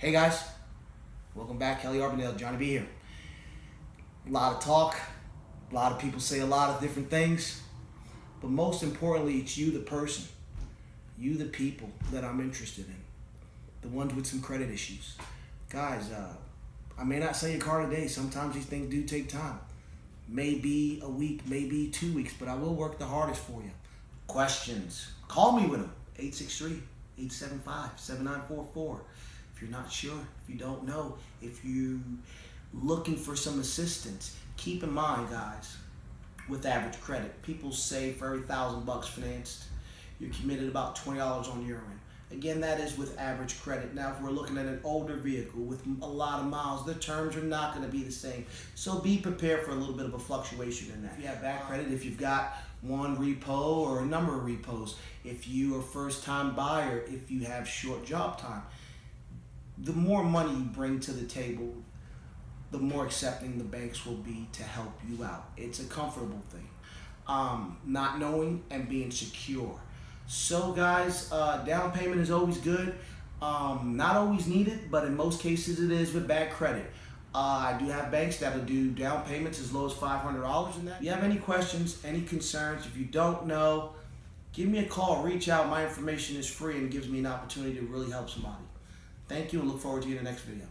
Hey guys, welcome back. Kelly Arbandale, Jonny B here. A lot of talk, a lot of people say a lot of different things, but most importantly, it's you, the person, you, the people that I'm interested in, the ones with some credit issues. Guys, I may not sell your car today. Sometimes these things do take time. Maybe a week, maybe 2 weeks, but I will work the hardest for you. Questions, call me with them, 863-875-7944. If you're not sure, if you don't know, if you're looking for some assistance, keep in mind, guys, with average credit, people say for every $1,000 financed, you're committed about $20 on your end. Again, that is with average credit. Now, if we're looking at an older vehicle with a lot of miles, the terms are not going to be the same. So be prepared for a little bit of a fluctuation in that. If you have bad credit, if you've got one repo or a number of repos, if you are a first-time buyer, if you have short job time, the more money you bring to the table, the more accepting the banks will be to help you out. It's a comfortable thing. Not knowing and being secure. So guys, down payment is always good. Not always needed, but in most cases it is with bad credit. I do have banks that will do down payments as low as $500 in that. If you have any questions, any concerns, if you don't know, give me a call, reach out. My information is free and gives me an opportunity to really help somebody. Thank you and look forward to you in the next video.